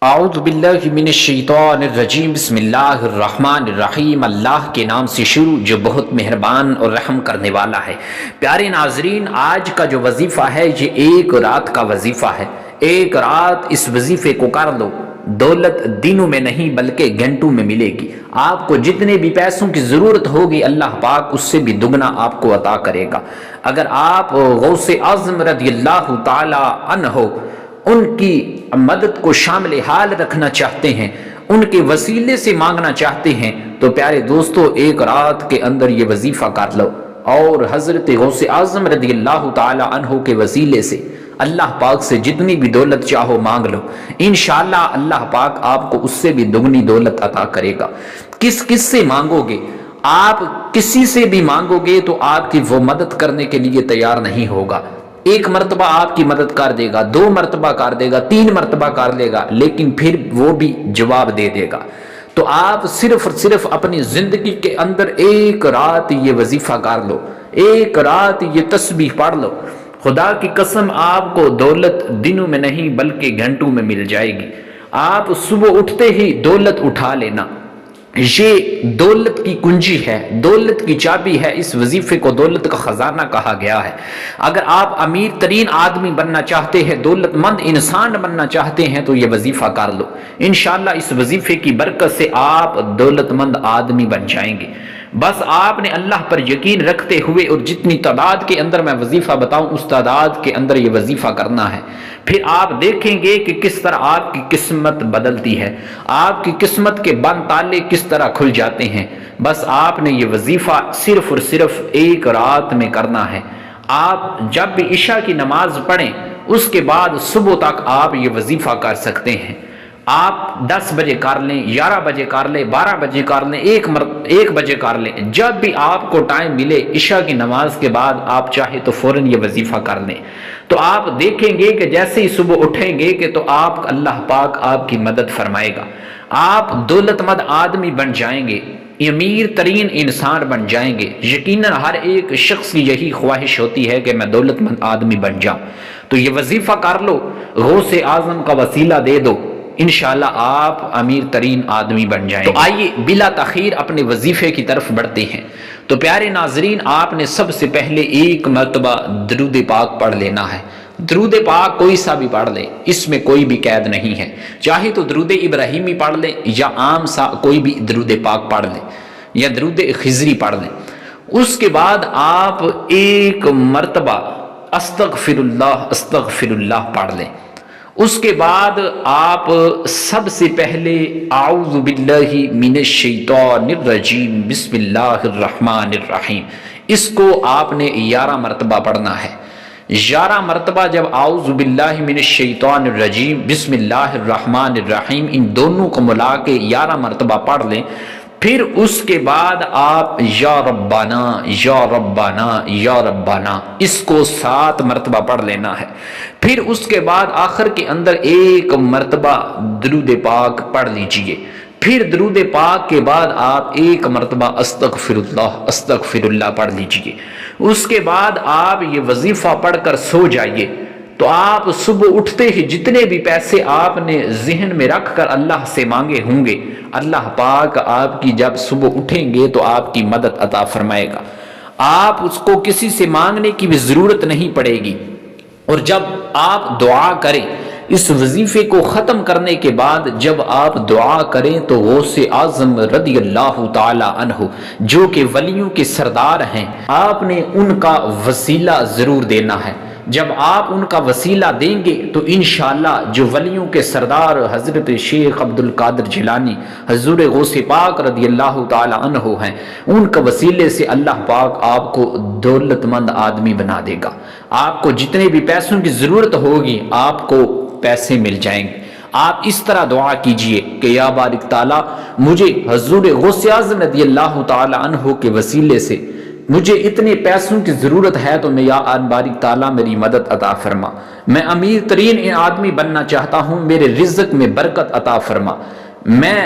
اعوذ باللہ من الشیطان الرجیم بسم اللہ الرحمن الرحیم۔ اللہ کے نام سے شروع جو بہت مہربان اور رحم کرنے والا ہے۔ پیارے ناظرین، آج کا جو وظیفہ ہے یہ ایک رات کا وظیفہ ہے۔ ایک رات اس وظیفے کو کر لو، دولت دنوں میں نہیں بلکہ گھنٹوں میں ملے گی۔ آپ کو جتنے بھی پیسوں کی ضرورت ہوگی اللہ پاک اس سے بھی دگنا آپ کو عطا کرے گا۔ اگر آپ غوث اعظم رضی اللہ تعالی عنہ ان کی مدد کو شامل حال رکھنا چاہتے ہیں، ان کے وسیلے سے مانگنا چاہتے ہیں، تو پیارے دوستو ایک رات کے اندر یہ وظیفہ کر لو اور حضرت غوث اعظم رضی اللہ تعالی عنہ کے وسیلے سے اللہ پاک سے جتنی بھی دولت چاہو مانگ لو، انشاءاللہ اللہ پاک آپ کو اس سے بھی دگنی دولت عطا کرے گا۔ کس کس سے مانگو گے؟ آپ کسی سے بھی مانگو گے تو آپ کی وہ مدد کرنے کے لیے تیار نہیں ہوگا۔ ایک مرتبہ آپ کی مدد کر دے گا، 2 مرتبہ کر دے گا، 3 مرتبہ کر لے گا، لیکن پھر وہ بھی جواب دے دے گا۔ تو آپ صرف اپنی زندگی کے اندر ایک رات یہ وظیفہ کر لو، ایک رات یہ تسبیح پڑھ لو، خدا کی قسم آپ کو دولت دنوں میں نہیں بلکہ گھنٹوں میں مل جائے گی۔ آپ صبح اٹھتے ہی دولت اٹھا لینا، یہ دولت کی کنجی ہے، دولت کی چابی ہے۔ اس وظیفے کو دولت کا خزانہ کہا گیا ہے۔ اگر آپ امیر ترین آدمی بننا چاہتے ہیں، دولت مند انسان بننا چاہتے ہیں تو یہ وظیفہ کر لو، انشاءاللہ اس وظیفے کی برکت سے آپ دولت مند آدمی بن جائیں گے۔ بس آپ نے اللہ پر یقین رکھتے ہوئے اور جتنی تعداد کے اندر میں وظیفہ بتاؤں اس تعداد کے اندر یہ وظیفہ کرنا ہے، پھر آپ دیکھیں گے کہ کس طرح آپ کی قسمت بدلتی ہے، آپ کی قسمت کے بند تالے کس طرح کھل جاتے ہیں۔ بس آپ نے یہ وظیفہ صرف اور صرف ایک رات میں کرنا ہے۔ آپ جب بھی عشاء کی نماز پڑھیں اس کے بعد صبح تک آپ یہ وظیفہ کر سکتے ہیں۔ آپ 10 بجے کر لیں، 11 بجے کر لیں، 12 بجے کر لیں، 1 بجے کر لیں، جب بھی آپ کو ٹائم ملے عشاء کی نماز کے بعد آپ چاہے تو فوراً یہ وظیفہ کر لیں۔ تو آپ دیکھیں گے کہ جیسے ہی صبح اٹھیں گے کہ تو آپ اللہ پاک آپ کی مدد فرمائے گا، آپ دولت مند آدمی بن جائیں گے، امیر ترین انسان بن جائیں گے۔ یقیناً ہر ایک شخص کی یہی خواہش ہوتی ہے کہ میں دولت مند آدمی بن جاؤں۔ تو یہ وظیفہ کر لو، غوث اعظم کا وسیلہ دے دو، انشاءاللہ آپ امیر ترین آدمی بن جائیں گے۔ تو آئیے بلا تاخیر اپنے وظیفے کی طرف بڑھتے ہیں۔ تو پیارے ناظرین، آپ نے سب سے پہلے ایک مرتبہ درود پاک پڑھ لینا ہے۔ درود پاک کوئی سا بھی پڑھ لیں، اس میں کوئی بھی قید نہیں ہے، چاہے تو درود ابراہیمی پڑھ لیں یا عام سا کوئی بھی درود پاک پڑھ لیں یا درود خضری پڑھ لیں۔ اس کے بعد آپ ایک مرتبہ استغفر اللہ پڑھ لیں۔ اس کے بعد آپ سب سے پہلے اعوذ باللہ من الشیطان الرجیم بسم اللہ الرحمن الرحیم، اس کو آپ نے 11 مرتبہ پڑھنا ہے۔ 11 مرتبہ جب اعوذ باللہ من الشیطان الرجیم بسم اللہ الرحمن الرحیم ان دونوں کو ملا کے 11 مرتبہ پڑھ لیں، پھر اس کے بعد آپ یا ربنا یا ربنا یا ربنا اس کو 7 مرتبہ پڑھ لینا ہے۔ پھر اس کے بعد آخر کے اندر ایک مرتبہ درود پاک پڑھ لیجئے۔ پھر درود پاک کے بعد آپ ایک مرتبہ استغفر اللہ پڑھ لیجئے۔ اس کے بعد آپ یہ وظیفہ پڑھ کر سو جائیے۔ تو آپ صبح اٹھتے ہی جتنے بھی پیسے آپ نے ذہن میں رکھ کر اللہ سے مانگے ہوں گے، اللہ پاک آپ کی جب صبح اٹھیں گے تو آپ کی مدد عطا فرمائے گا۔ آپ اس کو کسی سے مانگنے کی بھی ضرورت نہیں پڑے گی۔ اور جب آپ دعا کریں اس وظیفے کو ختم کرنے کے بعد جب آپ دعا کریں تو غوث اعظم رضی اللہ تعالی عنہ جو کہ ولیوں کے سردار ہیں، آپ نے ان کا وسیلہ ضرور دینا ہے۔ جب آپ ان کا وسیلہ دیں گے تو انشاءاللہ جو ولیوں کے سردار حضرت شیخ عبد القادر جیلانی، حضور غوث پاک رضی اللہ تعالی عنہ ہیں، ان کا وسیلے سے اللہ پاک آپ کو دولت مند آدمی بنا دے گا۔ آپ کو جتنے بھی پیسوں کی ضرورت ہوگی آپ کو پیسے مل جائیں گے۔ آپ اس طرح دعا کیجئے کہ یا بارک تعالیٰ مجھے حضور غوث اعظم رضی اللہ تعالی عنہ کے وسیلے سے مجھے اتنے پیسوں کی ضرورت ہے تو میں یا بارک تعالیٰ میری مدد عطا فرما، میں امیر ترین آدمی بننا چاہتا ہوں، میرے رزق میں برکت عطا فرما، میں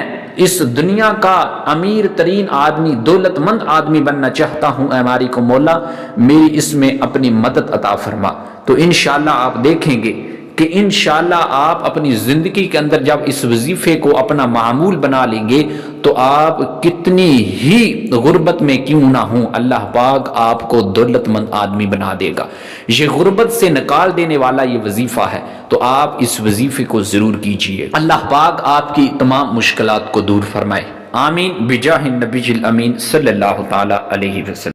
اس دنیا کا امیر ترین آدمی دولت مند آدمی بننا چاہتا ہوں، اے مالک کو مولا میری اس میں اپنی مدد عطا فرما۔ تو انشاءاللہ آپ دیکھیں گے کہ انشاءاللہ آپ اپنی زندگی کے اندر جب اس وظیفے کو اپنا معمول بنا لیں گے تو آپ کتنی ہی غربت میں کیوں نہ ہوں، اللہ پاک آپ کو دولت مند آدمی بنا دے گا۔ یہ غربت سے نکال دینے والا یہ وظیفہ ہے، تو آپ اس وظیفے کو ضرور کیجئے۔ اللہ پاک آپ کی تمام مشکلات کو دور فرمائے، آمین بجاہ النبی الامین صلی اللہ تعالی علیہ وسلم۔